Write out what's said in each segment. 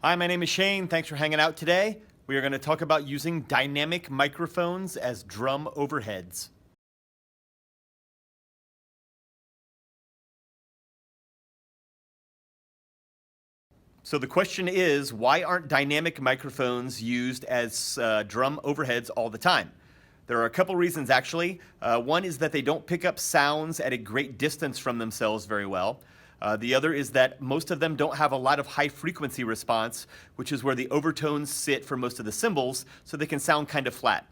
Hi, my name is Shane. Thanks for hanging out today. We are going to talk about using dynamic microphones as drum overheads. So the question is, why aren't dynamic microphones used as drum overheads all the time? There are a couple reasons actually. One is that they don't pick up sounds at a great distance from themselves very well. The other is that most of them don't have a lot of high frequency response, which is where the overtones sit for most of the cymbals, so they can sound kind of flat.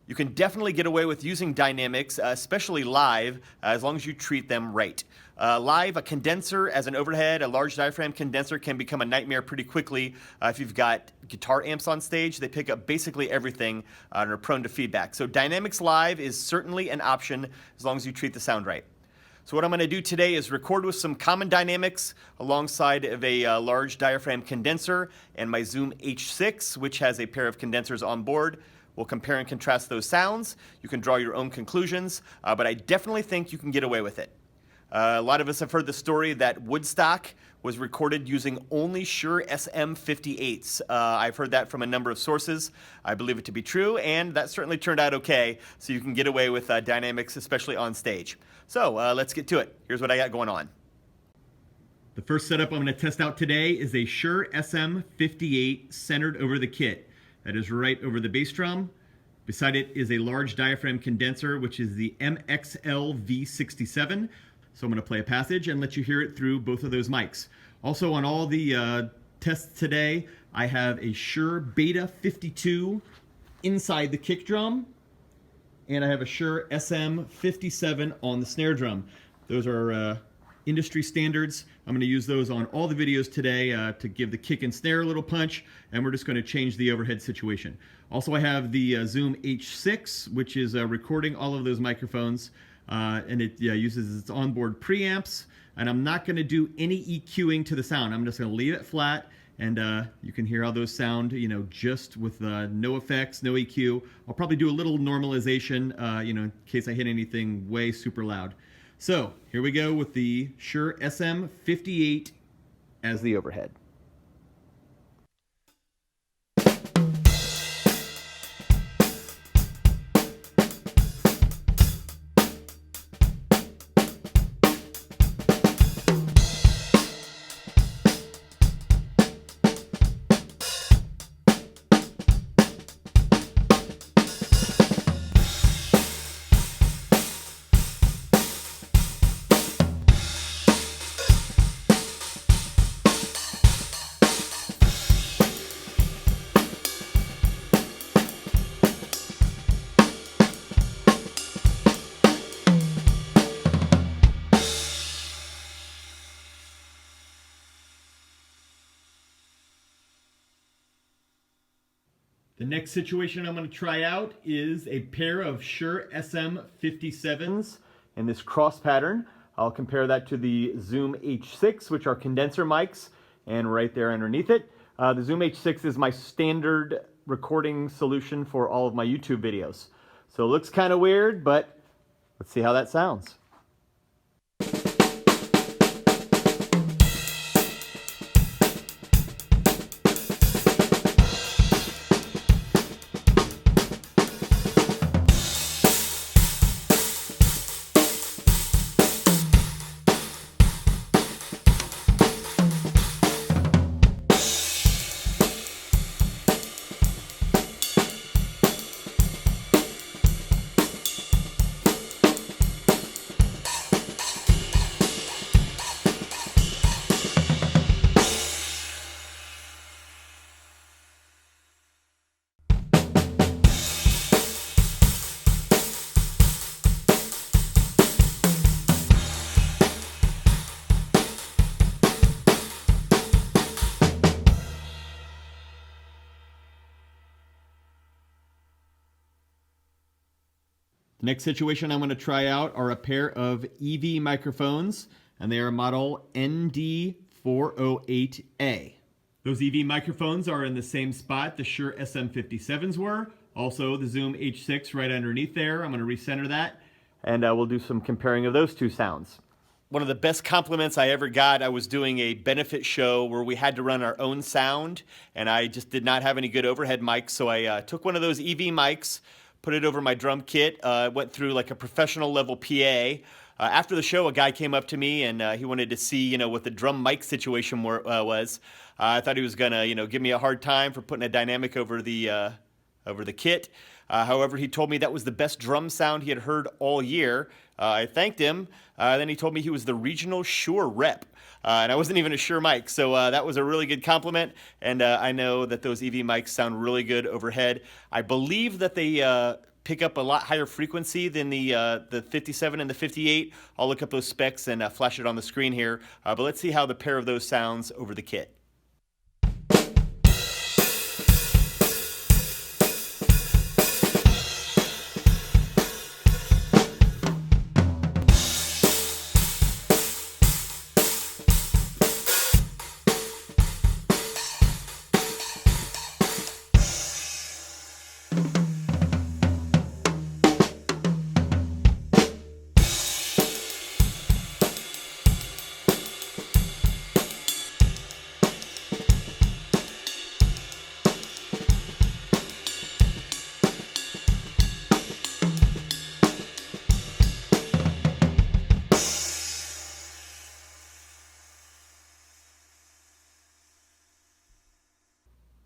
You can definitely get away with using dynamics, especially live, as long as you treat them right. Live, a condenser as an overhead, a large diaphragm condenser can become a nightmare pretty quickly. If you've got guitar amps on stage, they pick up basically everything and are prone to feedback. So dynamics live is certainly an option as long as you treat the sound right. So what I'm going to do today is record with some common dynamics alongside of a large diaphragm condenser and my Zoom H6, which has a pair of condensers on board. We'll compare and contrast those sounds. You can draw your own conclusions, but I definitely think you can get away with it. A lot of us have heard the story that Woodstock was recorded using only Shure SM58s. I've heard that from a number of sources. I believe it to be true, and that certainly turned out okay, so you can get away with dynamics, especially on stage. So let's get to it. Here's what I got going on. The first setup I'm going to test out today is a Shure SM58 centered over the kit. That is right over the bass drum. Beside it is a large diaphragm condenser, which is the MXL V67. So I'm going to play a passage and let you hear it through both of those mics. Also on all the tests today, I have a Shure Beta 52 inside the kick drum, and I have a Shure SM57 on the snare drum. Those are industry standards. I'm going to use those on all the videos today to give the kick and snare a little punch, and we're just going to change the overhead situation. Also, I have the Zoom H6, which is recording all of those microphones, and it uses its onboard preamps, and I'm not going to do any EQing to the sound. I'm just going to leave it flat, and you can hear how those sound, just with no effects, no EQ. I'll probably do a little normalization, in case I hit anything way super loud. So here we go with the Shure SM58 as the overhead. The next situation I'm going to try out is a pair of Shure SM57s in this cross pattern. I'll compare that to the Zoom H6, which are condenser mics, and right there underneath it. The Zoom H6 is my standard recording solution for all of my YouTube videos. So it looks kind of weird, but let's see how that sounds. The next situation I'm going to try out are a pair of EV microphones, and they are model ND408A. Those EV microphones are in the same spot the Shure SM57s were. Also the Zoom H6 right underneath there. I'm going to recenter that, and we'll do some comparing of those two sounds. one of the best compliments I ever got. I was doing a benefit show where we had to run our own sound, and I just did not have any good overhead mics, so I took one of those EV mics, put it over my drum kit, went through like a professional level PA. After the show, a guy came up to me and he wanted to see, what the drum mic situation was. I thought he was gonna, give me a hard time for putting a dynamic over the kit. However, he told me that was the best drum sound he had heard all year. I thanked him. Then he told me he was the regional Shure rep. And I wasn't even a Shure mic, so that was a really good compliment. And I know that those EV mics sound really good overhead. I believe that they pick up a lot higher frequency than the 57 and the 58. I'll look up those specs and flash it on the screen here. But let's see how the pair of those sounds over the kit.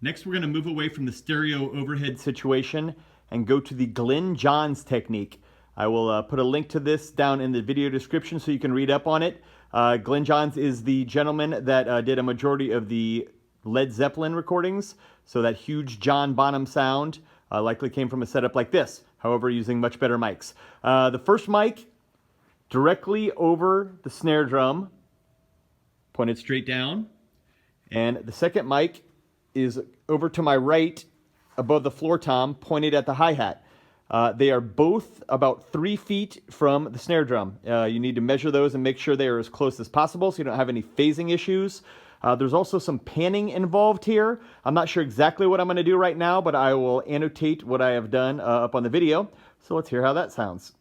Next, we're going to move away from the stereo overhead situation and go to the Glyn Johns technique. I will put a link to this down in the video description so you can read up on it. Glyn Johns is the gentleman that did a majority of the Led Zeppelin recordings. So that huge John Bonham sound likely came from a setup like this, however, using much better mics. The first mic directly over the snare drum, pointed straight down. And the second mic is over to my right above the floor tom, pointed at the hi-hat. They are both about 3 feet from the snare drum. You need to measure those and make sure they are as close as possible so you don't have any phasing issues. There's also some panning involved here. I'm not sure exactly what I'm going to do right now, but I will annotate what I have done up on the video. So let's hear how that sounds.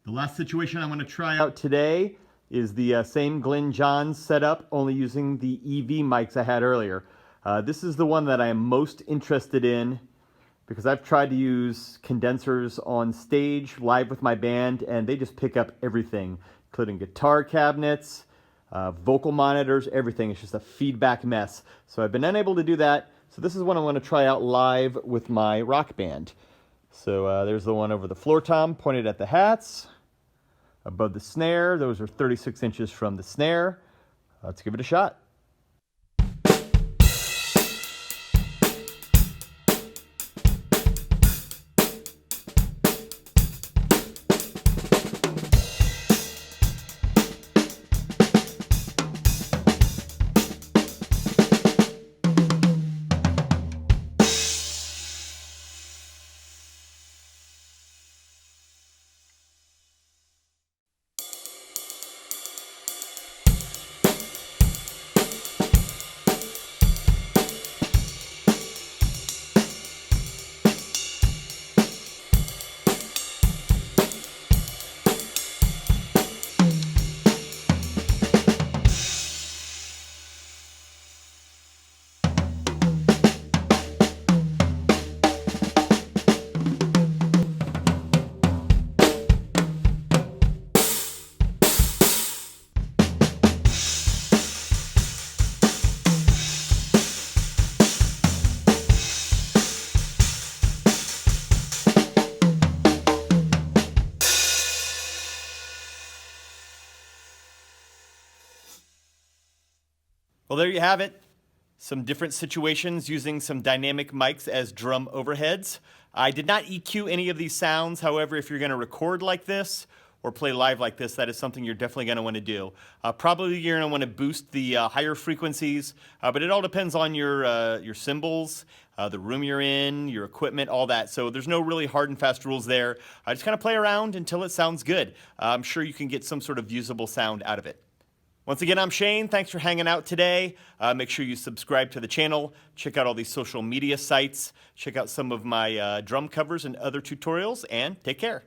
The last situation I'm going to try out today is the same Glyn Johns setup, only using the EV mics I had earlier. This is the one that I am most interested in because I've tried to use condensers on stage live with my band and they just pick up everything, including guitar cabinets, vocal monitors, everything. It's just a feedback mess. So I've been unable to do that. So this is one I want to try out live with my rock band. So there's the one over the floor tom, pointed at the hats. Above the snare, those are 36 inches from the snare. Let's give it a shot. Well, there you have it. Some different situations using some dynamic mics as drum overheads. I did not EQ any of these sounds. However, if you're going to record like this or play live like this, that is something you're definitely going to want to do. Probably you're going to want to boost the higher frequencies, but it all depends on your cymbals, the room you're in, your equipment, all that. So there's no really hard and fast rules there. Just kind of play around until it sounds good. I'm sure you can get some sort of usable sound out of it. Once again, I'm Shane. Thanks for hanging out today. Make sure you subscribe to the channel. Check out all these social media sites. Check out some of my drum covers and other tutorials, and take care.